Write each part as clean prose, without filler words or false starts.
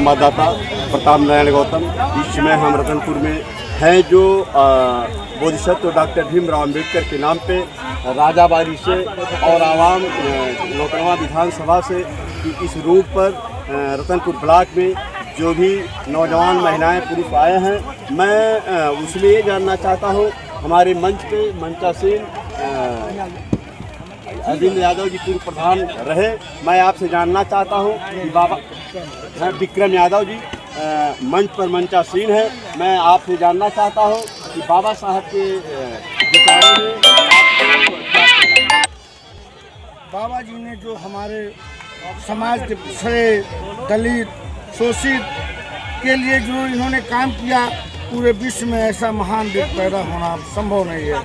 संवाददाता प्रताप नारायण गौतम। इस समय हम रतनपुर में हैं जो बोधिसत्व डॉक्टर भीमराव अम्बेडकर के नाम पे राजाबाड़ी से और आवाम लोकरवा विधानसभा से इस रूट पर रतनपुर ब्लॉक में जो भी नौजवान महिलाएं पुरुष आए हैं, मैं उसमें ये जानना चाहता हूँ, हमारे मंच पे मंचासीन अरविंद यादव जी पूर्व प्रधान रहे, मैं आपसे जानना चाहता हूँ कि बाबा विक्रम यादव जी मंच पर मंचासीन है, मैं आपसे जानना चाहता हूँ कि बाबा साहब के विचारों में बाबा जी ने जो हमारे समाज के पिछड़े दलित शोषित के लिए जो इन्होंने काम किया, पूरे विश्व में ऐसा महान व्यक्ति पैदा होना संभव नहीं है।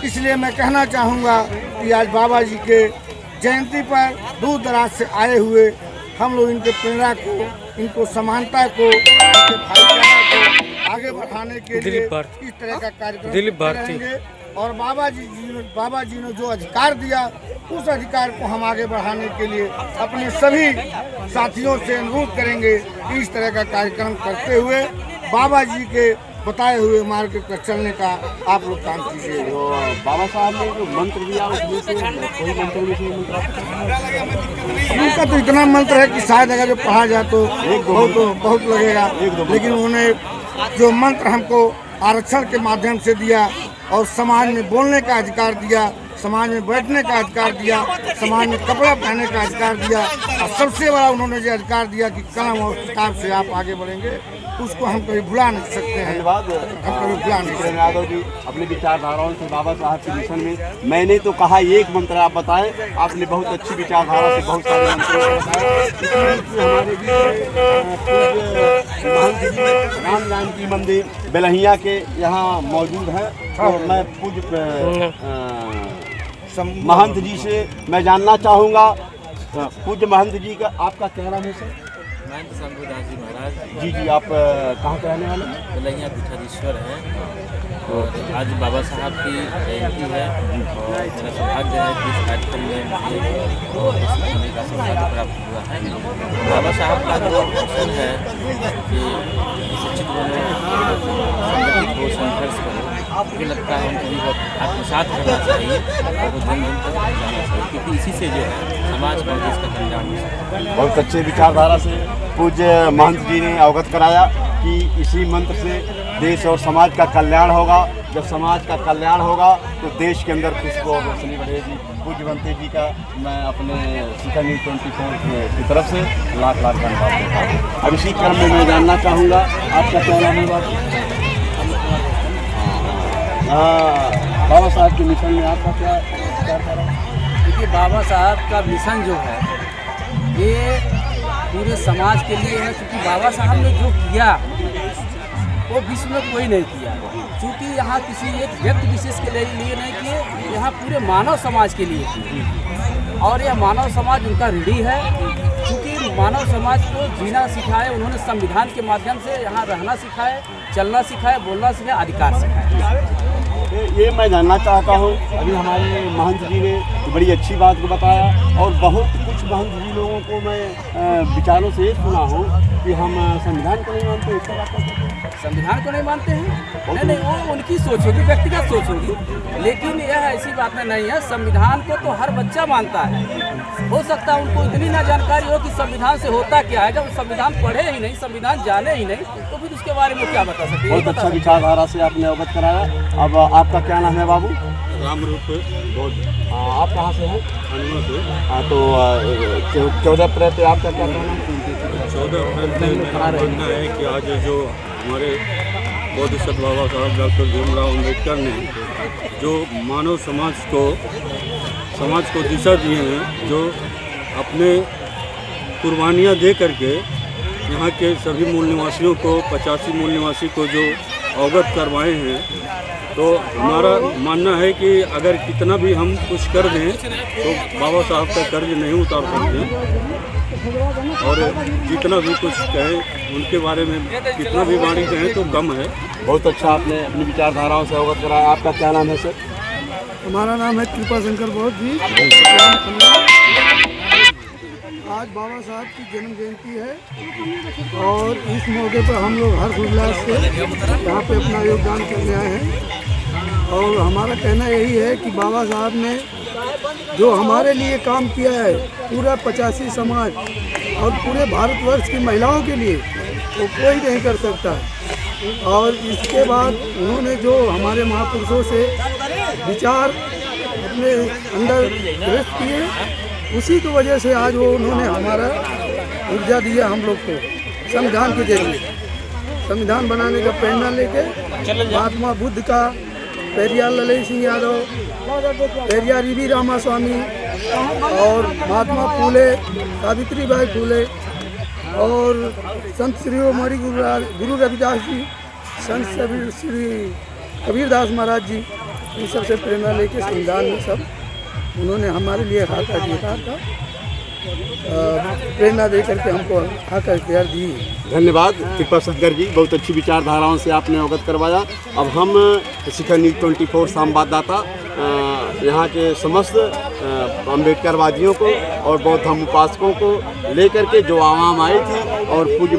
इसलिए मैं कहना चाहूँगा कि आज बाबा जी के जयंती पर दूर दराज से आए हुए हम लोग इनके प्रेरणा को, इनको समानता को, इनके भाईचारा को आगे बढ़ाने के लिए इस तरह का कार्यक्रम करेंगे। और बाबा जी ने जो अधिकार दिया, उस अधिकार को हम आगे बढ़ाने के लिए अपने सभी साथियों से अनुरोध करेंगे कि इस तरह का कार्यक्रम करते हुए बाबा जी के बताए हुए मार्ग पर चलने का आप लोग काम कीजिए। तो बाबा साहब ने जो मंत्र दिया उसमें से कोई मंत्र उनका तो इतना मंत्र है कि शायद अगर जो पढ़ा जाए तो बहुत लगेगा, लेकिन उन्होंने जो मंत्र हमको आरक्षण के माध्यम से दिया और समाज में बोलने का अधिकार दिया, समाज में बैठने का अधिकार दिया, समाज में कपड़ा पहनने का अधिकार दिया, और सबसे बड़ा उन्होंने जो अधिकार दिया कि कलम और किताब से आप आगे बढ़ेंगे, उसको हम कभी भुला नहीं सकते हैं। धन्यवाद। हम कभी भुला नहीं सकते। यादव जी अपनी विचारधाराओं से बाबा साहब के मिशन में, मैंने तो कहा एक मंत्र आप बताएं, आपने बहुत अच्छी विचारधारा से बहुत सारे मंत्र राम जानकी मंदिर बेलहिया के यहाँ मौजूद है। तो मैं पूज्य महंत जी से मैं जानना चाहूँगा, पूज्य महंत जी का आपका क्या नाम है सर? महंत शंभुदास जी महाराज। जी आप कहाँ के रहने वाले? बेलहिया पीठाधीश्वर हैं और आज बाबा साहब की जयंती है और मेरा सौभाग्य है कि इस कार्यक्रम में मुझे इसमें का सौभाग्य प्राप्त हुआ है। बाबा साहब का जो मिशन है कि शिक्षित बनो, संगठित हो, संघर्ष करो, मुझे लगता है उनको भी आत्मसात करना चाहिए और वो जन जन तक पहुँचाना चाहिए, क्योंकि इसी से जो है समाज का देश का कल्याण हो सकता है। बहुत अच्छे विचारधारा से पूज्य महंत जी ने अवगत कराया कि इसी मंत्र से देश और समाज का कल्याण होगा। जब समाज का कल्याण होगा तो देश के अंदर खुशबू और रोशनी बढ़ेगी। पूज्य महंत जी का मैं अपने शिखा न्यूज़ 24 की तरफ से लाख लाख धन्यवाद देता हूँ। अब इसी क्रम में मैं जानना चाहूँगा आपका क्या नाम है? बाबा साहब के मिशन में आपका क्या विचारधारा है? देखिए, बाबा साहब का मिशन जो है ये पूरे समाज के लिए है, क्योंकि बाबा साहब ने जो किया वो विश्व में कोई नहीं किया, क्योंकि यहाँ किसी एक व्यक्ति विशेष के लिए नहीं किए, यहाँ पूरे मानव समाज के लिए किए। और यह मानव समाज उनका ऋणी है, क्योंकि मानव समाज को जीना सिखाए उन्होंने, संविधान के माध्यम से यहाँ रहना सिखाए, चलना सिखाए, बोलना सिखाए, अधिकार सिखाए। ये मैं जानना चाहता हूँ, अभी हमारे महंत जी ने बड़ी अच्छी बात को बताया और बहुत कुछ महंत जी लोगों को मैं विचारों से ये सुना हूँ कि हम संविधान को नहीं मानते। इसका बात संविधान को नहीं मानते हैं? नहीं, वो उनकी सोच होगी, व्यक्तिगत सोच होगी, लेकिन यह ऐसी बात में नहीं है। संविधान को तो हर बच्चा मानता है। हो सकता है उनको इतनी ना जानकारी हो कि संविधान से होता क्या है। जब संविधान पढ़े ही नहीं, संविधान जाने ही नहीं, तो फिर उसके बारे में क्या बता सकते? बहुत अच्छा विचारधारा से आपने अवगत कराया। अब आपका क्या नाम है बाबू? राम रूप बहुत। आप कहाँ से हैं? हनुमा से। हाँ, तो 14 अप्रैल पे आपका क्या कहना है? 14 अप्रैल पे मेरा मानना है कि आज जो हमारे बोधिसत्व बाबा साहब डॉक्टर भीमराव अम्बेडकर ने जो मानव समाज को दिशा दिए हैं, जो अपने कुर्बानियाँ दे करके यहाँ के सभी मूल निवासियों को, 85 मूल निवासी को जो अवगत करवाए हैं, तो हमारा मानना है कि अगर कितना भी हम कुछ कर दें तो बाबा साहब का कर्ज नहीं उतार सकते, और जितना भी कुछ कहें उनके बारे में कितना भी वाणी कहें तो कम है। बहुत अच्छा आपने अपनी विचारधाराओं से अवगत कराया। आपका क्या नाम है सर? हमारा नाम है कृपा शंकर बौद्ध जी। आज बाबा साहब की जन्म जयंती है और इस मौके पर हम लोग हर्ष उल्लास से यहाँ पे अपना योगदान करने आए हैं। और हमारा कहना यही है कि बाबा साहब ने जो हमारे लिए काम किया है, पूरा 85 समाज और पूरे भारतवर्ष की महिलाओं के लिए, वो कोई नहीं कर सकता। और इसके बाद उन्होंने जो हमारे महापुरुषों से विचार अपने अंदर व्यक्त किए, उसी की वजह से आज वो उन्होंने हमारा ऊर्जा दिया हम लोग को संविधान के जरिए। संविधान बनाने का प्रेरणा लेके महात्मा बुद्ध का, पेरियार ललई सिंह यादव, पेरियार ईवी रामास्वामी और महात्मा फूले, सावित्रीबाई फूले और संत श्री हमारी गुरु रविदास जी, संत श्री कबीरदास महाराज जी, इन सबसे प्रेरणा लेके संविधान में सब उन्होंने हमारे लिए हक अधिकार का प्रेरणा दे करके हमको हक अधिकार दी। धन्यवाद कृपा सदगर जी, बहुत अच्छी विचारधाराओं से आपने अवगत करवाया। अब हम शिखर न्यूज़ 24 संवाददाता यहाँ के समस्त अम्बेडकरवादियों को और बौद्ध धर्म उपासकों को लेकर के जो आवाम आई थी, और पूज्य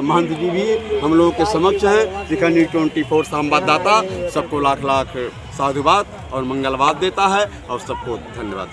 महंत जी भी हम लोगों के समक्ष हैं। शिखर न्यूज़ 24 संवाददाता सबको लाख लाख साधुवाद और मंगलवाद देता है और सबको धन्यवाद।